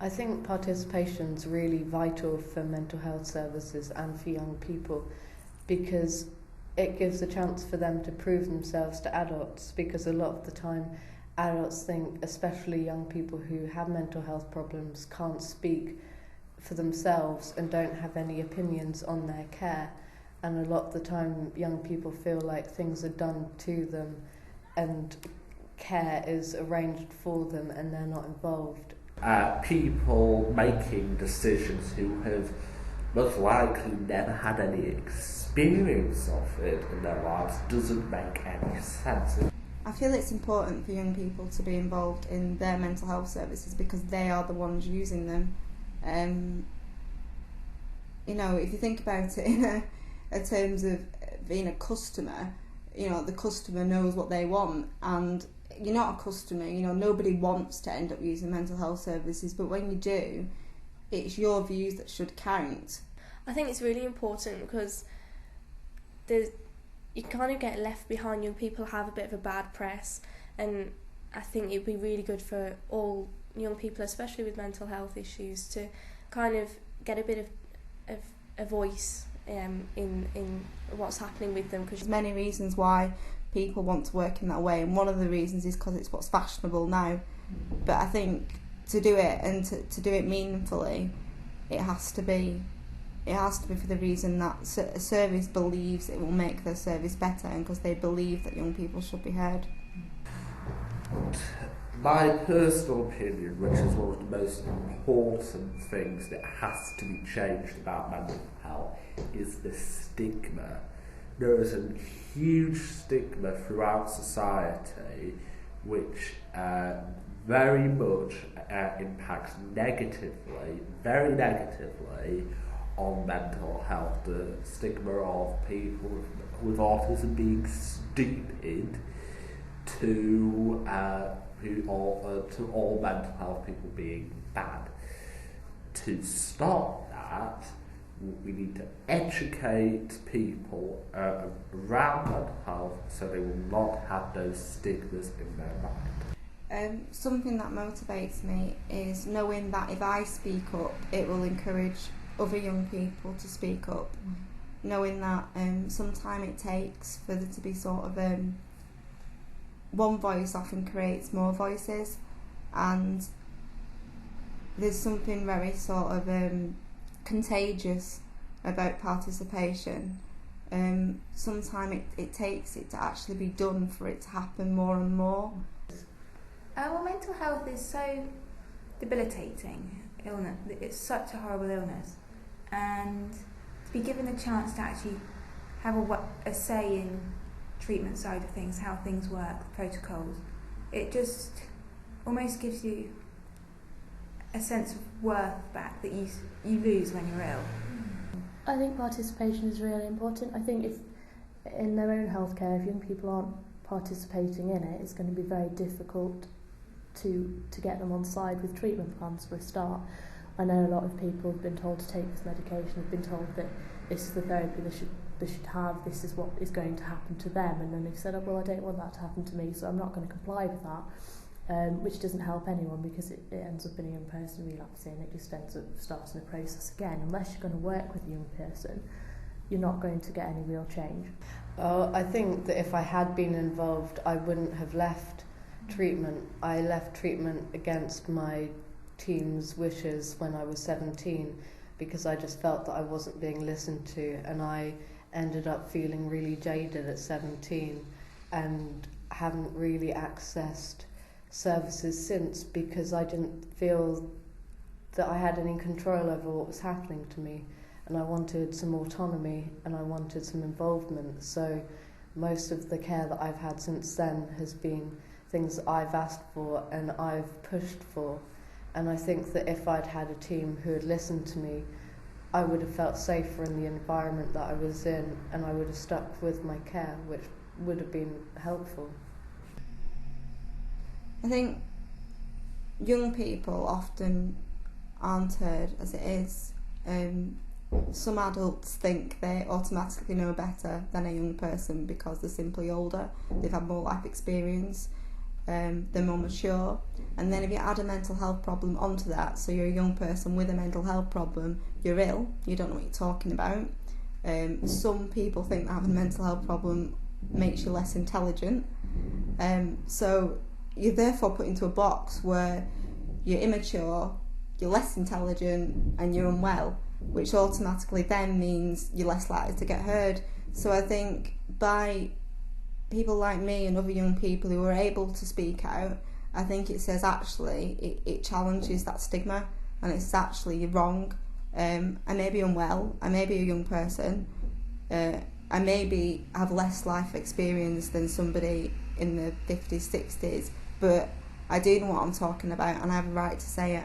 I think participation's really vital for mental health services and for young people, because it gives a chance for them to prove themselves to adults, because a lot of the time adults think, especially young people who have mental health problems, can't speak for themselves and don't have any opinions on their care. And a lot of the time young people feel like things are done to them and care is arranged for them and they're not involved. People making decisions who have most likely never had any experience of it in their lives doesn't make any sense. I feel it's important for young people to be involved in their mental health services because they are the ones using them. You know, if you think about it in terms of being a customer, you know, the customer knows what they want, and you're not a customer, you know, nobody wants to end up using mental health services, but when you do, it's your views that should count. I think it's really important because you kind of get left behind. Young people have a bit of a bad press, and I think it'd be really good for all young people, especially with mental health issues, to kind of get a bit of a voice in what's happening with them. There's many reasons why people want to work in that way, and one of the reasons is because it's what's fashionable now. But I think to do it and to do it meaningfully, it has to be for the reason that a service believes it will make their service better, and because they believe that young people should be heard. My personal opinion, which is one of the most important things that has to be changed about mental health, is the stigma. There is a huge stigma throughout society which very much impacts very negatively on mental health. The stigma of people with autism being stupid to all mental health people being bad. To stop that, we need to educate people around mental health so they will not have those stigmas in their mind. Something that motivates me is knowing that if I speak up, it will encourage other young people to speak up. Knowing that sometimes it takes for there to be sort of one voice often creates more voices, and there's something very sort of contagious about participation. Sometimes it takes it to actually be done for it to happen more and more. Well, mental health is so debilitating illness. It's such a horrible illness, and to be given a chance to actually have a say in treatment side of things, how things work, the protocols, it just almost gives you a sense of worth back that you lose when you're ill. I think participation is really important. I think if in their own healthcare, if young people aren't participating in it, it's going to be very difficult to get them on side with treatment plans for a start. I know a lot of people have been told to take this medication, have been told that this is the therapy they should have, this is what is going to happen to them, and then they've said, oh, well, I don't want that to happen to me, so I'm not going to comply with that, which doesn't help anyone, because it ends up in a young person relapsing. It just ends up starting a process again. Unless you're going to work with a young person, you're not going to get any real change. I think that if I had been involved, I wouldn't have left treatment. I left treatment against my team's wishes when I was 17, because I just felt that I wasn't being listened to, and I ended up feeling really jaded at 17 and haven't really accessed services since, because I didn't feel that I had any control over what was happening to me, and I wanted some autonomy and I wanted some involvement. So most of the care that I've had since then has been things that I've asked for and I've pushed for, and I think that if I'd had a team who had listened to me, I would have felt safer in the environment that I was in, and I would have stuck with my care, which would have been helpful. I think young people often aren't heard as it is. Some adults think they automatically know better than a young person because they're simply older, they've had more life experience. they're more mature. And then if you add a mental health problem onto that, so you're a young person with a mental health problem, you're ill, you don't know what you're talking about. Some people think that having a mental health problem makes you less intelligent. So you're therefore put into a box where you're immature, you're less intelligent, and you're unwell, which automatically then means you're less likely to get heard. So I think by people like me and other young people who are able to speak out, I think it says actually it challenges that stigma, and it's actually you're wrong. I may be unwell, I may be a young person, I maybe have less life experience than somebody in the 50s, 60s, but I do know what I'm talking about and I have a right to say it.